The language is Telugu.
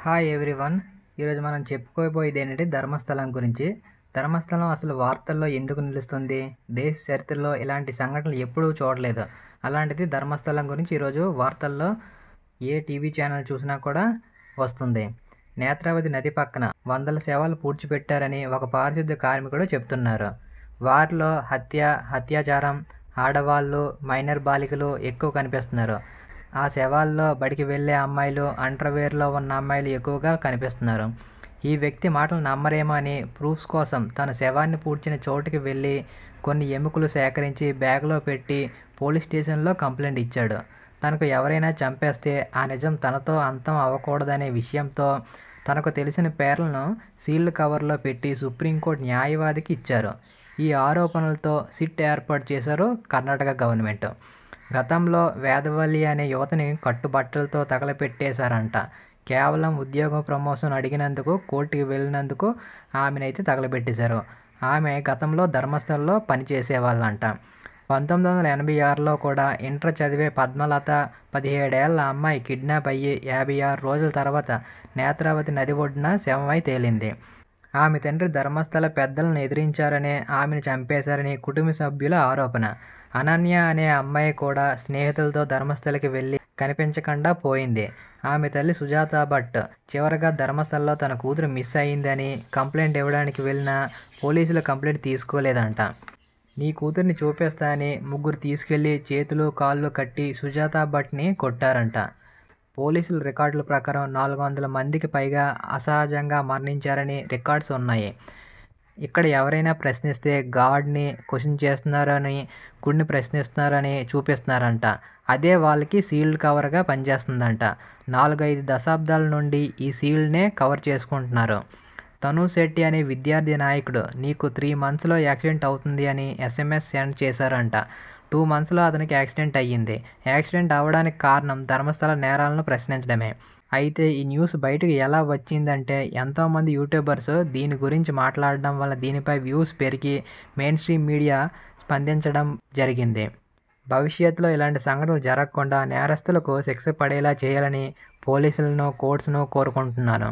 Hi everyone. ఈరోజు మనం చెప్పుకోబోయేది ఏంటంటే ధర్మస్థలం గురించి. ధర్మస్థలం అసలు వార్తల్లో ఎందుకు నిలుస్తుంది? దేశ చరిత్రలో ఇలాంటి సంఘటనలు ఎప్పుడూ చూడలేదు. అలాంటిది ధర్మస్థలం గురించి ఈరోజు వార్తల్లో ఏ టీవీ ఛానల్ చూసినా కూడా వస్తుంది. నేత్రావతి నది పక్కన వందల శవాలు పూడ్చిపెట్టారని ఒక పారిశుద్ధ్య కార్మికుడు చెప్తున్నారు. వారిలో అత్యాచారం, ఆడవాళ్ళు, మైనర్ బాలికలు ఎక్కువ కనిపిస్తున్నారు. ఆ శవాల్లో బడికి వెళ్ళే అమ్మాయిలు, అండర్వేర్లో ఉన్న అమ్మాయిలు ఎక్కువగా కనిపిస్తున్నారు. ఈ వ్యక్తి మాటలు నమ్మరేమో అని ప్రూఫ్స్ కోసం తన శవాన్ని పూడ్చిన చోటుకి వెళ్ళి కొన్ని ఎముకలు సేకరించి బ్యాగ్లో పెట్టి పోలీస్ స్టేషన్లో కంప్లైంట్ ఇచ్చాడు. తనకు ఎవరైనా చంపేస్తే ఆ నిజం తనతో అంతం అవ్వకూడదనే విషయంతో తనకు తెలిసిన పేర్లను సీల్డ్ కవర్లో పెట్టి సుప్రీంకోర్టు న్యాయవాదికి ఇచ్చారు. ఈ ఆరోపణలతో సిట్ ఏర్పాటు చేశారు కర్ణాటక గవర్నమెంట్. గతంలో వేదవల్లి అనే యువతని కట్టుబట్టలతో తగలపెట్టేశారంట. కేవలం ఉద్యోగం ప్రమోషన్ అడిగినందుకు కోర్టుకి వెళ్ళినందుకు ఆమెనైతే తగలబెట్టేశారు. ఆమె గతంలో ధర్మస్థలంలో పనిచేసేవాళ్ళంట. 1986లో కూడా ఇంటర్ చదివే పద్మలత 17 ఏళ్ల అమ్మాయి కిడ్నాప్ అయ్యి 56 రోజుల తర్వాత నేత్రావతి నది ఒడ్డున శవమై తేలింది. ఆమె తండ్రి ధర్మస్థల పెద్దలను ఎదిరించారని ఆమెను చంపేశారని కుటుంబ సభ్యుల ఆరోపణ. అనన్య అనే అమ్మాయి కూడా స్నేహితులతో ధర్మస్థలకి వెళ్ళి కనిపించకుండా పోయింది. ఆమె తల్లి సుజాత భట్ చివరగా ధర్మస్థలలో తన కూతురు మిస్ అయిందని కంప్లైంట్ ఇవ్వడానికి వెళ్ళినా పోలీసులు కంప్లైంట్ తీసుకోలేదంట. నీ కూతుర్ని చూపిస్తా అని ముగ్గురు తీసుకెళ్లి చేతులు కాళ్ళు కట్టి సుజాత భట్ని కొట్టారంట. పోలీసుల రికార్డుల ప్రకారం 400 మందికి పైగా అసహజంగా మరణించారని రికార్డ్స్ ఉన్నాయి. ఇక్కడ ఎవరైనా ప్రశ్నిస్తే గాడ్ని క్వశ్చన్ చేస్తున్నారని, గుడిని ప్రశ్నిస్తున్నారని చూపిస్తున్నారంట. అదే వాళ్ళకి సీల్డ్ కవర్గా పనిచేస్తుందంట. 4-5 దశాబ్దాల నుండి ఈ సీల్డ్నే కవర్ చేసుకుంటున్నారు. తను శెట్టి అనే విద్యార్థి నాయకుడు నీకు 3 monthsలో యాక్సిడెంట్ అవుతుంది అని SMS సెండ్ చేశారంట. 2 monthsలో అతనికి యాక్సిడెంట్ అయ్యింది. యాక్సిడెంట్ అవ్వడానికి కారణం ధర్మస్థల నేరాలను ప్రశ్నించడమే. అయితే ఈ న్యూస్ బయటకు ఎలా వచ్చిందంటే ఎంతోమంది యూట్యూబర్స్ దీని గురించి మాట్లాడడం వల్ల దీనిపై వ్యూస్ పెరిగి మెయిన్ స్ట్రీమ్ మీడియా స్పందించడం జరిగింది. భవిష్యత్తులో ఇలాంటి సంఘటనలు జరగకుండా నేరస్తులకు శిక్ష పడేలా చేయాలని పోలీసులను, కోర్ట్స్ను కోరుకుంటున్నాను.